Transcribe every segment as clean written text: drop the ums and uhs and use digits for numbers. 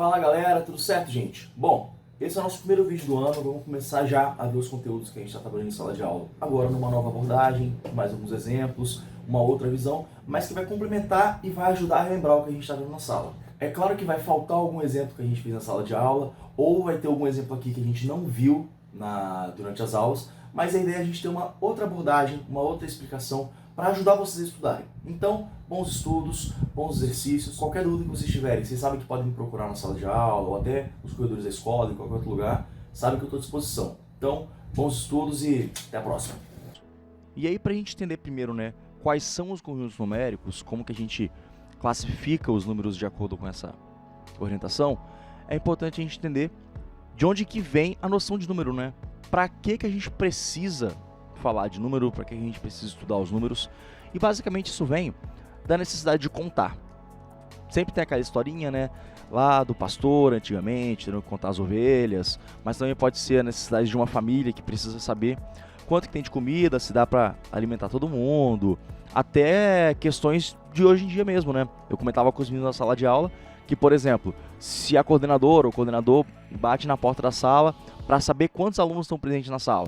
Fala galera, tudo certo, gente? Bom, esse é o nosso primeiro vídeo do ano, vamos começar já a ver os conteúdos que a gente está trabalhando em sala de aula. Agora numa nova abordagem, mais alguns exemplos, uma outra visão, mas que vai complementar e vai ajudar a relembrar o que a gente está vendo na sala. É claro que vai faltar algum exemplo que a gente fez na sala de aula, ou vai ter algum exemplo aqui que a gente não viu durante as aulas, mas a ideia é a gente ter uma outra abordagem, uma outra explicação para ajudar vocês a estudarem. Então, bons estudos, bons exercícios, qualquer dúvida que vocês tiverem, vocês sabem que podem me procurar na sala de aula ou até nos corredores da escola, em qualquer outro lugar, sabem que eu estou à disposição. Então, bons estudos e até a próxima. E aí, para a gente entender primeiro, né, quais são os conjuntos numéricos, como que a gente classifica os números de acordo com essa orientação, é importante a gente entender de onde que vem a noção de número, né? Para que a gente precisa falar de número, para que a gente precisa estudar os números, e basicamente isso vem da necessidade de contar. Sempre tem aquela historinha, né, lá do pastor antigamente, tendo que contar as ovelhas, mas também pode ser a necessidade de uma família que precisa saber quanto que tem de comida, se dá para alimentar todo mundo, até questões de hoje em dia mesmo, né? Eu comentava com os meninos na sala de aula que, por exemplo, se a coordenadora ou o coordenador bate na porta da sala para saber quantos alunos estão presentes na sala,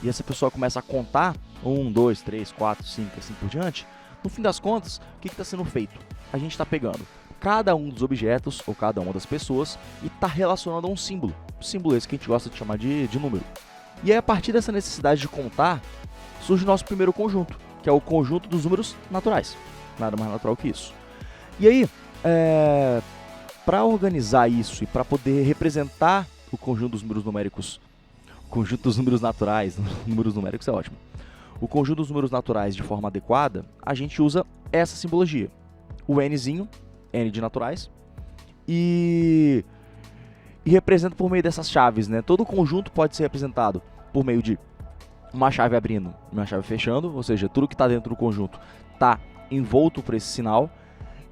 e essa pessoa começa a contar 1, 2, 3, 4, 5, assim por diante, no fim das contas, o que está sendo feito? A gente está pegando cada um dos objetos ou cada uma das pessoas e está relacionando a um símbolo. O símbolo esse que a gente gosta de chamar de número. E aí, a partir dessa necessidade de contar, surge o nosso primeiro conjunto, que é o conjunto dos números naturais. Nada mais natural que isso. E aí, para organizar isso e para poder representar o conjunto dos números numéricos, o conjunto dos números naturais, números numéricos é ótimo, o conjunto dos números naturais de forma adequada, a gente usa essa simbologia. O Nzinho, N de naturais, e representa por meio dessas chaves, né? Todo conjunto pode ser representado por meio de uma chave abrindo e uma chave fechando, ou seja, tudo que está dentro do conjunto está envolto por esse sinal.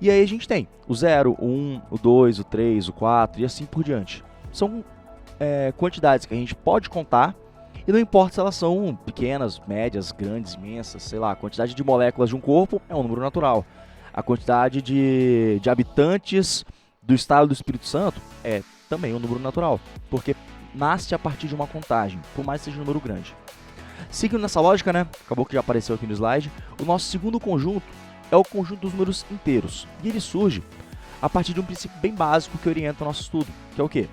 E aí a gente tem o 0, o 1, o 2, o 3, o 4 e assim por diante. São quantidades que a gente pode contar e não importa se elas são pequenas, médias, grandes, imensas, sei lá, a quantidade de moléculas de um corpo é um número natural. A quantidade de habitantes do estado do Espírito Santo é também um número natural, porque nasce a partir de uma contagem, por mais que seja um número grande. Seguindo nessa lógica, né, acabou que já apareceu aqui no slide, o nosso segundo conjunto é o conjunto dos números inteiros. E ele surge a partir de um princípio bem básico que orienta o nosso estudo, que é o quê?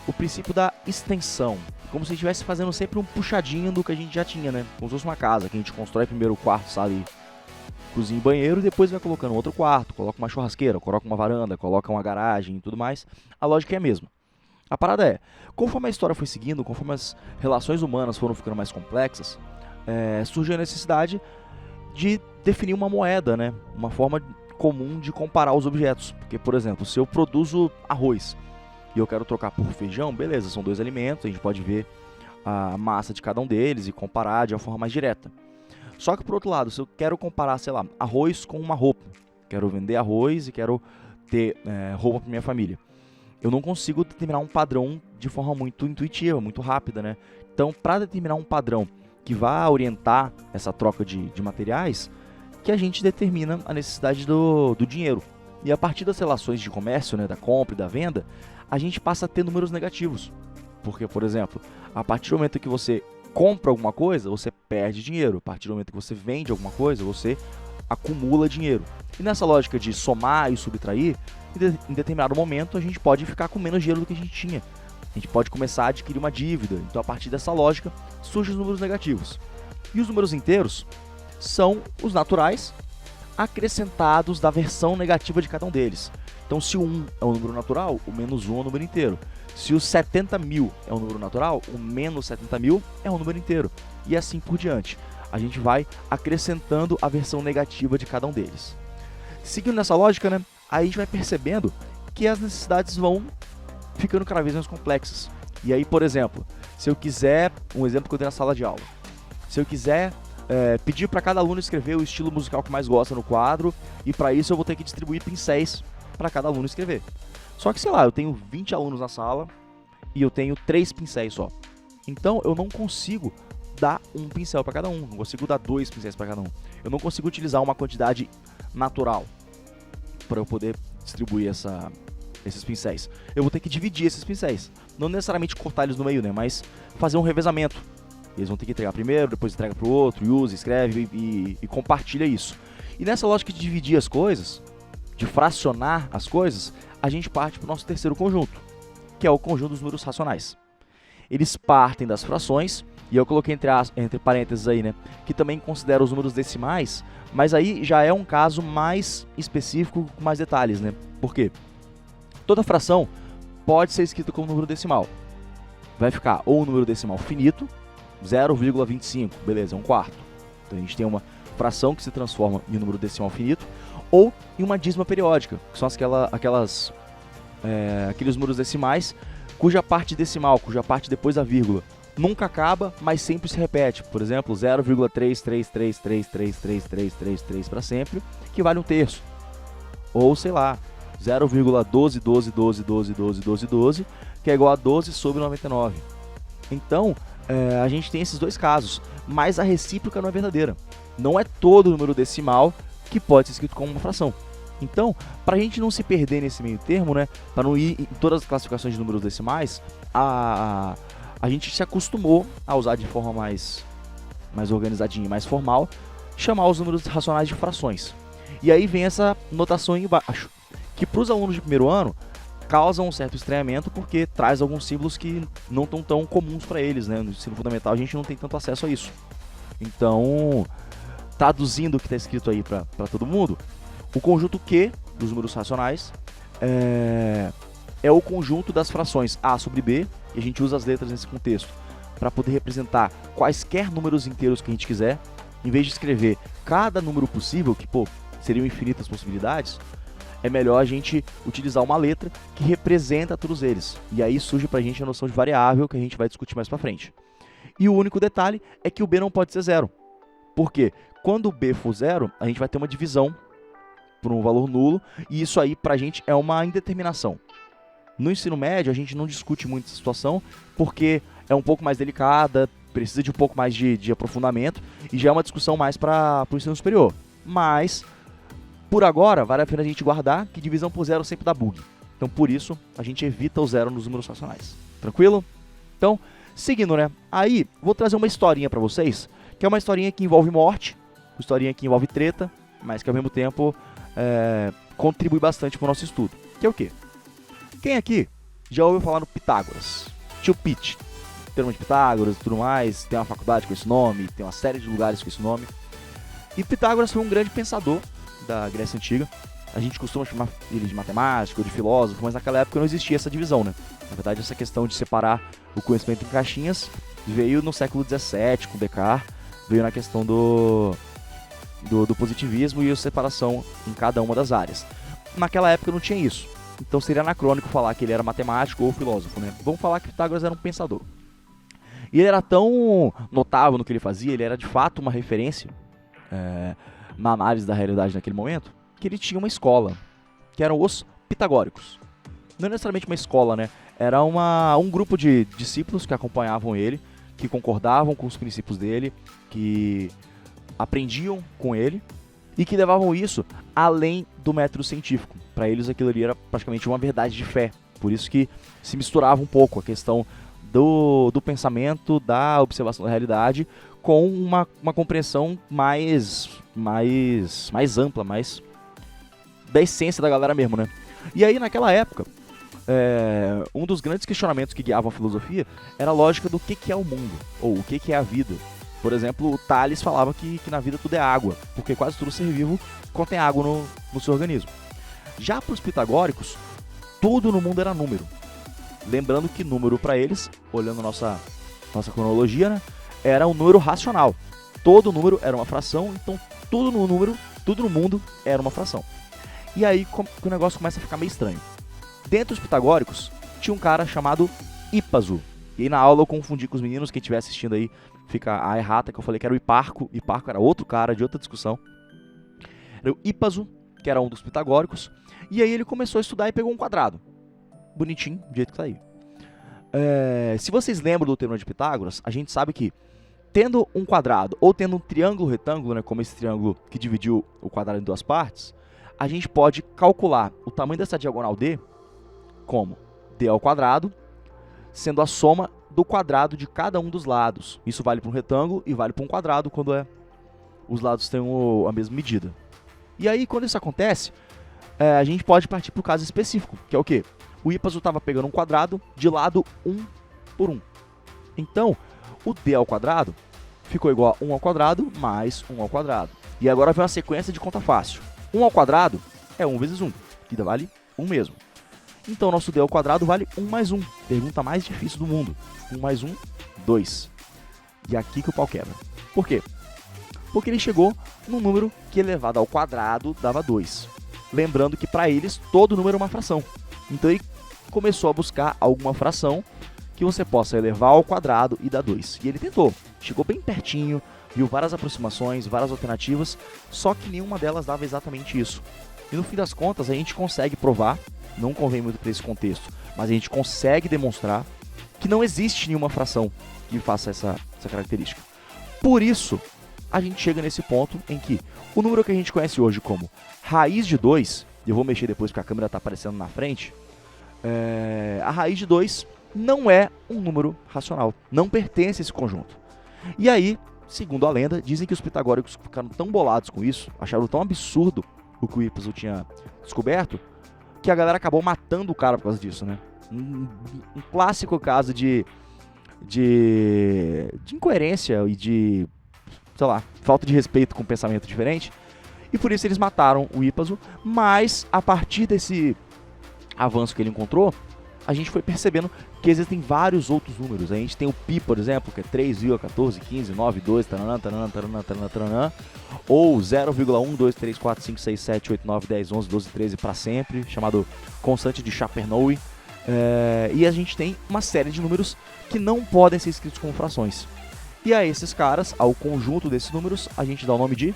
O princípio da extensão. Como se estivesse fazendo sempre um puxadinho do que a gente já tinha, né? Como se fosse uma casa, que a gente constrói primeiro o quarto, sabe, cozinha e banheiro, e depois vai colocando outro quarto, coloca uma churrasqueira, coloca uma varanda, coloca uma garagem e tudo mais. A lógica é a mesma. A parada é, conforme a história foi seguindo, conforme as relações humanas foram ficando mais complexas, surgiu a necessidade de definir uma moeda, né? Uma forma comum de comparar os objetos. Porque, por exemplo, se eu produzo arroz e eu quero trocar por feijão, beleza, são dois alimentos, a gente pode ver a massa de cada um deles e comparar de uma forma mais direta. Só que, por outro lado, se eu quero comparar, sei lá, arroz com uma roupa, quero vender arroz e quero ter roupa para minha família, eu não consigo determinar um padrão de forma muito intuitiva, muito rápida, né? Então, para determinar um padrão que vá orientar essa troca de materiais, que a gente determina a necessidade do dinheiro. E a partir das relações de comércio, né, da compra e da venda, a gente passa a ter números negativos. Porque, por exemplo, a partir do momento que você compra alguma coisa, você perde dinheiro. A partir do momento que você vende alguma coisa, você acumula dinheiro. E nessa lógica de somar e subtrair, em determinado momento a gente pode ficar com menos dinheiro do que a gente tinha. A gente pode começar a adquirir uma dívida. Então, a partir dessa lógica, surgem os números negativos. E os números inteiros são os naturais acrescentados da versão negativa de cada um deles. Então, se o 1 é um número natural, o menos 1 é um número inteiro. Se o 70 mil é um número natural, o menos 70 mil é um número inteiro. E assim por diante. A gente vai acrescentando a versão negativa de cada um deles. Seguindo nessa lógica, né, aí a gente vai percebendo que as necessidades vão ficando cada vez mais complexas. E aí, por exemplo, se eu quiser, um exemplo que eu dei na sala de aula, se eu quiser pedir para cada aluno escrever o estilo musical que mais gosta no quadro, e para isso eu vou ter que distribuir pincéis para cada aluno escrever. Só que, sei lá, eu tenho 20 alunos na sala e eu tenho 3 pincéis só. Então eu não consigo dar um pincel para cada um, não consigo dar 2 pincéis para cada um. Eu não consigo utilizar uma quantidade natural para eu poder distribuir esses pincéis? Eu vou ter que dividir esses pincéis. Não necessariamente cortar eles no meio, né? Mas fazer um revezamento. Eles vão ter que entregar primeiro, depois entrega para o outro, e usa, escreve e compartilha isso. E nessa lógica de dividir as coisas, de fracionar as coisas, a gente parte para o nosso terceiro conjunto, que é o conjunto dos números racionais. Eles partem das frações, e eu coloquei entre parênteses aí, né, que também considera os números decimais, mas aí já é um caso mais específico, com mais detalhes, né? Por quê? Toda fração pode ser escrita como número decimal. Vai ficar ou um número decimal finito, 0,25, beleza, é um quarto. Então a gente tem uma fração que se transforma em um número decimal finito, ou em uma dízima periódica, que são aqueles números decimais cuja parte decimal, cuja parte depois da vírgula, nunca acaba, mas sempre se repete. Por exemplo, 0,333333333 para sempre, que vale um terço. Ou, sei lá, 0,121212121212, que é igual a 12 sobre 99. Então, a gente tem esses dois casos, mas a recíproca não é verdadeira. Não é todo número decimal que pode ser escrito como uma fração. Então, para a gente não se perder nesse meio termo, né, para não ir em todas as classificações de números decimais, a gente se acostumou a usar de forma mais organizadinha e mais formal, chamar os números racionais de frações. E aí vem essa notação aí embaixo, que para os alunos de primeiro ano causa um certo estranhamento, porque traz alguns símbolos que não estão tão comuns para eles, né? No ensino fundamental a gente não tem tanto acesso a isso. Então, traduzindo o que está escrito aí para todo mundo, o conjunto Q dos números racionais é o conjunto das frações A sobre B, e a gente usa as letras nesse contexto para poder representar quaisquer números inteiros que a gente quiser. Em vez de escrever cada número possível, que seriam infinitas possibilidades, é melhor a gente utilizar uma letra que representa todos eles. E aí surge pra gente a noção de variável, que a gente vai discutir mais pra frente. E o único detalhe é que o B não pode ser zero. Por quê? Quando o B for zero, a gente vai ter uma divisão por um valor nulo, e isso aí pra gente é uma indeterminação. No ensino médio, a gente não discute muito essa situação, porque é um pouco mais delicada, precisa de um pouco mais de aprofundamento, e já é uma discussão mais para o ensino superior. Mas, por agora, vale a pena a gente guardar que divisão por zero sempre dá bug. Então, por isso, a gente evita o zero nos números racionais. Tranquilo? Então, seguindo, né? Aí, vou trazer uma historinha para vocês, que é uma historinha que envolve morte, uma historinha que envolve treta, mas que ao mesmo tempo contribui bastante para o nosso estudo. Que é o quê? Quem aqui já ouviu falar no Pitágoras? Tio Pete. Termo de Pitágoras e tudo mais, tem uma faculdade com esse nome, tem uma série de lugares com esse nome. E Pitágoras foi um grande pensador da Grécia Antiga. A gente costuma chamar ele de matemático, de filósofo, mas naquela época não existia essa divisão, né? Na verdade, essa questão de separar o conhecimento em caixinhas veio no século XVII, com Descartes, veio na questão do positivismo e a separação em cada uma das áreas. Naquela época não tinha isso, então seria anacrônico falar que ele era matemático ou filósofo, né? Vamos falar que Pitágoras era um pensador. E ele era tão notável no que ele fazia, ele era de fato uma referência na análise da realidade naquele momento, que ele tinha uma escola, que eram os pitagóricos. Não necessariamente uma escola, né? Era um grupo de discípulos que acompanhavam ele, que concordavam com os princípios dele, que aprendiam com ele e que levavam isso além do método científico. Para eles aquilo ali era praticamente uma verdade de fé. Por isso que se misturava um pouco a questão do pensamento, da observação da realidade, com uma compreensão mais ampla, mais da essência da galera mesmo, né? E aí, naquela época, um dos grandes questionamentos que guiavam a filosofia era a lógica do que é o mundo, ou o que é a vida. Por exemplo, o Tales falava que na vida tudo é água, porque quase tudo ser vivo contém água no seu organismo. Já para os pitagóricos, tudo no mundo era número. Lembrando que número para eles, olhando nossa cronologia, né, era um número racional. Todo número era uma fração, então tudo no mundo era uma fração. E aí que o negócio começa a ficar meio estranho. Dentro dos pitagóricos, tinha um cara chamado Hipazo. E aí na aula eu confundi com os meninos, quem estiver assistindo aí, fica a errata, que eu falei que era o Hiparco. Hiparco era outro cara de outra discussão. Era o Hipazo, que era um dos pitagóricos. E aí ele começou a estudar e pegou um quadrado. Bonitinho, do jeito que tá aí. Se vocês lembram do Teorema de Pitágoras, a gente sabe que tendo um quadrado ou tendo um triângulo retângulo, né, como esse triângulo que dividiu o quadrado em duas partes, a gente pode calcular o tamanho dessa diagonal D como d ao quadrado, sendo a soma do quadrado de cada um dos lados. Isso vale para um retângulo e vale para um quadrado quando os lados têm a mesma medida. E aí, quando isso acontece, a gente pode partir para o caso específico, que é o quê? O Ipasu estava pegando um quadrado de lado 1 por 1. Então, o d ao quadrado ficou igual a 1 ao quadrado mais 1 ao quadrado. E agora vem uma sequência de conta fácil. 1 ao quadrado é 1 vezes 1, que vale 1 mesmo. Então, nosso d ao quadrado vale 1 mais 1. Pergunta mais difícil do mundo. 1 mais 1, 2. E aqui que o pau quebra. Por quê? Porque ele chegou num número que elevado ao quadrado dava 2. Lembrando que para eles todo número é uma fração. Então ele começou a buscar alguma fração que você possa elevar ao quadrado e dar 2. E ele tentou. Chegou bem pertinho, viu várias aproximações, várias alternativas, só que nenhuma delas dava exatamente isso. E no fim das contas a gente consegue provar, não convém muito para esse contexto, mas a gente consegue demonstrar que não existe nenhuma fração que faça essa característica. Por isso, a gente chega nesse ponto em que o número que a gente conhece hoje como raiz de 2, eu vou mexer depois porque a câmera está aparecendo na frente, a raiz de 2 não é um número racional, não pertence a esse conjunto. E aí, segundo a lenda, dizem que os pitagóricos ficaram tão bolados com isso, acharam tão absurdo o que o Ipasu tinha descoberto, que a galera acabou matando o cara por causa disso, né? Um clássico caso de incoerência e de, sei lá, falta de respeito com um pensamento diferente. E por isso eles mataram o Ipasu, mas a partir desse avanço que ele encontrou, a gente foi percebendo que existem vários outros números. A gente tem o Pi, por exemplo, que é 3,141592, taranã, taranã, taranã, taranã, taranã, ou 0,1, 2, 3, 4, 5, 6, 7, 8, 9, 10, 11, 12, 13 para sempre, chamado constante de Chapernow. E a gente tem uma série de números que não podem ser escritos como frações. E a esses caras, ao conjunto desses números, a gente dá o nome de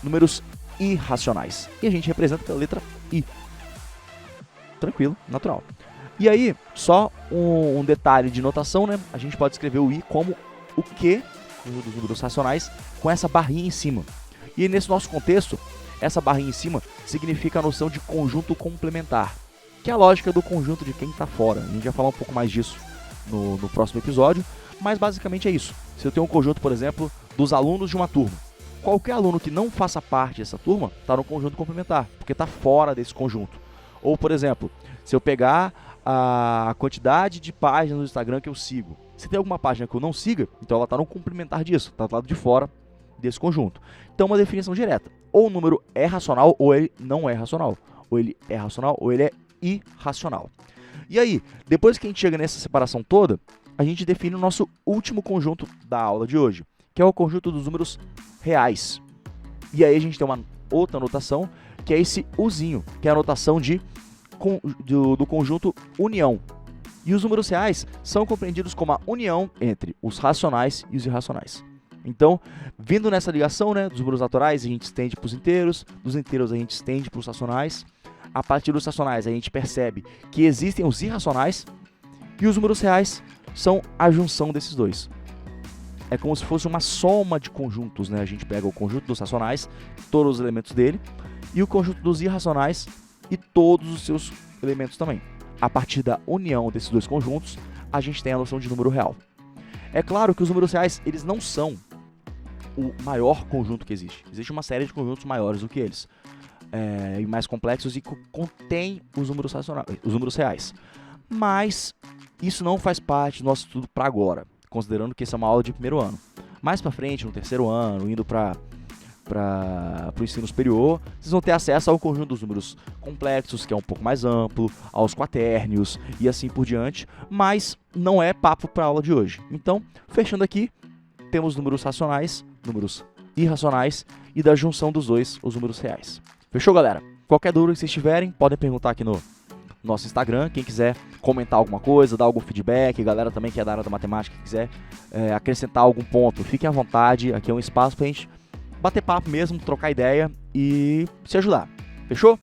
números irracionais. E a gente representa pela letra I. Tranquilo, natural. E aí, só um detalhe de notação, né? A gente pode escrever o I como o Q, dos números racionais, com essa barrinha em cima. E nesse nosso contexto, essa barrinha em cima significa a noção de conjunto complementar, que é a lógica do conjunto de quem está fora. A gente vai falar um pouco mais disso no próximo episódio, mas basicamente é isso. Se eu tenho um conjunto, por exemplo, dos alunos de uma turma, qualquer aluno que não faça parte dessa turma está no conjunto complementar, porque está fora desse conjunto. Ou, por exemplo, se eu pegar a quantidade de páginas no Instagram que eu sigo, se tem alguma página que eu não siga, então ela está no complementar disso, está do lado de fora desse conjunto. Então, uma definição direta. Ou o número é racional, ou ele não é racional. Ou ele é racional, ou ele é irracional. E aí, depois que a gente chega nessa separação toda, a gente define o nosso último conjunto da aula de hoje, que é o conjunto dos números reais. E aí a gente tem uma outra notação, que é esse Uzinho, que é a notação do conjunto união. E os números reais são compreendidos como a união entre os racionais e os irracionais. Então, vindo nessa ligação, né, dos números naturais, a gente estende para os inteiros, dos inteiros a gente estende para os racionais. A partir dos racionais, a gente percebe que existem os irracionais, e os números reais são a junção desses dois. É como se fosse uma soma de conjuntos, né? A gente pega o conjunto dos racionais, todos os elementos dele, e o conjunto dos irracionais e todos os seus elementos também. A partir da união desses dois conjuntos, a gente tem a noção de número real. É claro que os números reais, eles não são o maior conjunto que existe. Existe uma série de conjuntos maiores do que eles, e mais complexos, e que contém os números reais. Mas isso não faz parte do nosso estudo para agora, considerando que essa é uma aula de primeiro ano. Mais para frente, no terceiro ano, indo para o ensino superior, vocês vão ter acesso ao conjunto dos números complexos, que é um pouco mais amplo, aos quatérnios e assim por diante, mas não é papo para a aula de hoje. Então, fechando aqui, temos números racionais, números irracionais e da junção dos dois, os números reais. Fechou, galera? Qualquer dúvida que vocês tiverem, podem perguntar aqui no nosso Instagram. Quem quiser comentar alguma coisa, dar algum feedback, galera também que é da área da matemática, que quiser acrescentar algum ponto, fiquem à vontade. Aqui é um espaço pra gente bater papo mesmo, trocar ideia e se ajudar. Fechou?